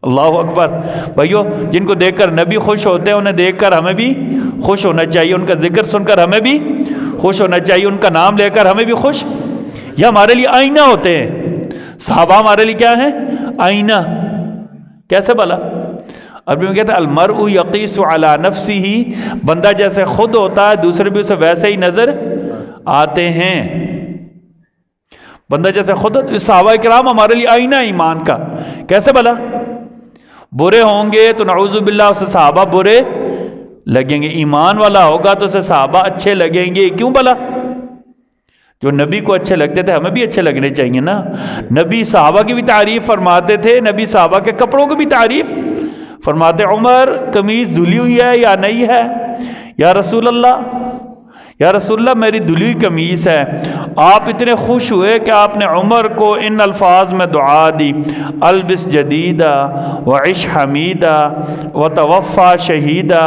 اللہ اکبر. بھائیو جن کو دیکھ کر نبی خوش ہوتے ہیں انہیں دیکھ کر ہمیں بھی خوش ہونا چاہیے، ان کا ذکر سن کر ہمیں بھی خوش ہونا چاہیے، ان کا نام لے کر ہمیں بھی خوش. یہ ہمارے لیے آئینہ ہوتے ہیں. صحابہ ہمارے لیے کیا ہیں؟ آئینہ. کیسے بھلا؟ عربی میں کہتے ہیں المرء یقیس علی نفسہ، بندہ جیسے خود ہوتا ہے دوسرے بھی اسے ویسے ہی نظر آتے ہیں. بندہ جیسے خود. صحابہ کرام ہمارے لیے آئینہ ایمان کا. کیسے بھلا؟ برے ہوں گے تو نعوذ باللہ اسے صحابہ برے لگیں گے، ایمان والا ہوگا تو اسے صحابہ اچھے لگیں گے. کیوں بھلا؟ جو نبی کو اچھے لگتے تھے ہمیں بھی اچھے لگنے چاہیے نا. نبی صحابہ کی بھی تعریف فرماتے تھے، نبی صحابہ کے کپڑوں کی بھی تعریف فرماتے. عمر قمیض دھلی ہوئی ہے یا نہیں ہے؟ یا رسول اللہ میری دھلی ہوئی قمیض ہے. آپ اتنے خوش ہوئے کہ آپ نے عمر کو ان الفاظ میں دعا دی، البس جدیدہ وعش حمیدہ وتوفى شہیدہ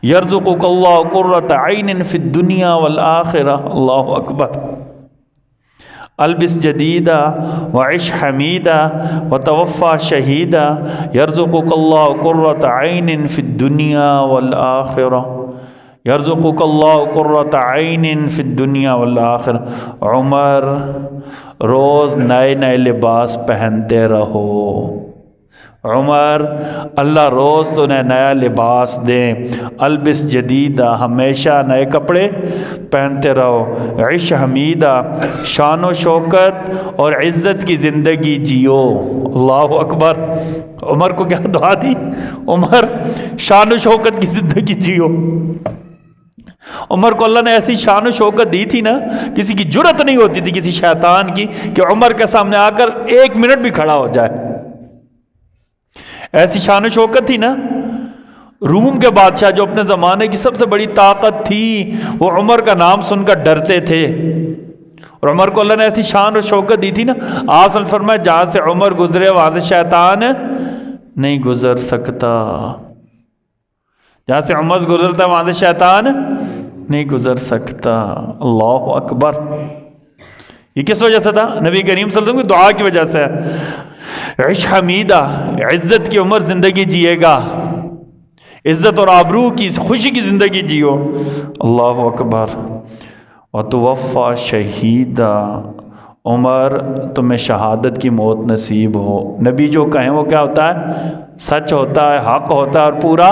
یرزقک اللہ قرۃ عین فی الدنیا والآخرہ. اللہ اکبر. البس جدیدہ وعش حمیدہ وتوفى شہیدہ یرزقک اللہ قرۃ عین فی الدنیا والآخرہ. یرزقک اللہ قرۃ عین فی الدنیا والآخرہ. عمر روز نئے نئے لباس پہنتے رہو. عمر اللہ روز تمہیں نیا لباس دیں. البس جدیدہ ہمیشہ نئے کپڑے پہنتے رہو. عش حمیدہ شان و شوکت اور عزت کی زندگی جیو. اللہ اکبر. عمر کو کیا دعا دی؟ عمر شان و شوکت کی زندگی جیو. عمر کو اللہ نے ایسی شان و شوکت دی تھی نا، کسی کی جرت نہیں ہوتی تھی کسی شیطان کی کہ عمر کے سامنے آ کر ایک منٹ بھی کھڑا ہو جائے. ایسی شان و شوکت تھی نا. روم کے بادشاہ جو اپنے زمانے کی سب سے بڑی طاقت تھی وہ عمر کا نام سن کر ڈرتے تھے، اور عمر کو اللہ نے ایسی شان و شوکت دی تھی نا. آپ نے فرمایا جہاں سے عمر گزرے وہاں سے شیطان نہیں گزر سکتا. جہاں سے عمر گزرتا وہاں سے شیطان نہیں گزر سکتا. اللہ اکبر. یہ کس وجہ سے تھا؟ نبی کریم صلی اللہ علیہ وسلم کی دعا کی وجہ سے. عش حمیدہ عزت کی عمر زندگی جیے گا، عزت اور آبرو کی خوشی کی زندگی جیو. اللہ اکبر. وتوفى شہیدہ عمر تمہیں شہادت کی موت نصیب ہو. نبی جو کہیں وہ کیا ہوتا ہے؟ سچ ہوتا ہے، حق ہوتا ہے اور پورا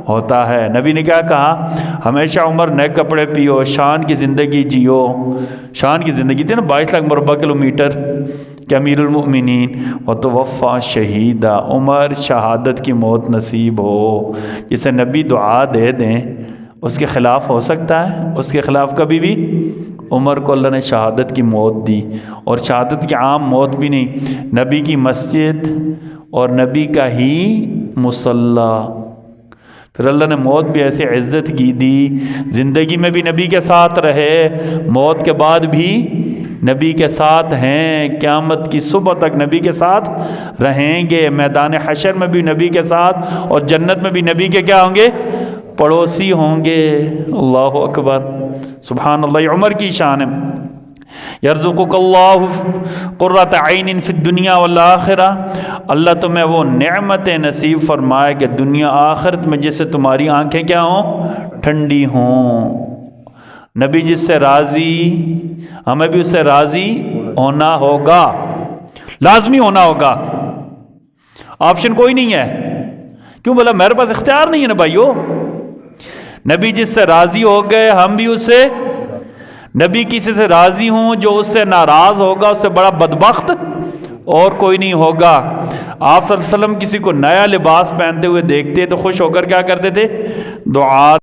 ہوتا ہے. نبی نے کیا کہا؟ ہمیشہ عمر نئے کپڑے پیو، شان کی زندگی جیو. شان کی زندگی تھی نا 22 لاکھ مربع کلومیٹر کہ امیر المؤمنین. وتوفى شہیدہ عمر شہادت کی موت نصیب ہو. جسے نبی دعا دے دیں اس کے خلاف ہو سکتا ہے؟ اس کے خلاف کبھی بھی. عمر کو اللہ نے شہادت کی موت دی، اور شہادت کی عام موت بھی نہیں، نبی کی مسجد اور نبی کا ہی مصلی. پھر اللہ نے موت بھی ایسی عزت کی دی، زندگی میں بھی نبی کے ساتھ رہے، موت کے بعد بھی نبی کے ساتھ ہیں، قیامت کی صبح تک نبی کے ساتھ رہیں گے، میدان حشر میں بھی نبی کے ساتھ، اور جنت میں بھی نبی کے کیا ہوں گے؟ پڑوسی ہوں گے. اللہ اکبر. سبحان اللہ. عمر کی شان ہے. یرزقک اللہ قرۃ عین فی الدنیا والآخرہ. اللہ تمہیں وہ نعمتیں نصیب فرمائے کہ دنیا آخرت میں جس سے تمہاری آنکھیں کیا ہوں؟ ٹھنڈی ہوں. نبی جس سے راضی ہمیں بھی اس سے راضی ہونا ہوگا، لازمی ہونا ہوگا. آپشن کوئی نہیں ہے. کیوں بولا؟ میرے پاس اختیار نہیں ہے نا بھائیو. نبی جس سے راضی ہو گئے ہم بھی اس سے. نبی کسی سے راضی ہوں جو اس سے ناراض ہوگا اس سے بڑا بدبخت اور کوئی نہیں ہوگا. آپ صلی اللہ علیہ وسلم کسی کو نیا لباس پہنتے ہوئے دیکھتے تو خوش ہو کر کیا کرتے تھے؟ دعا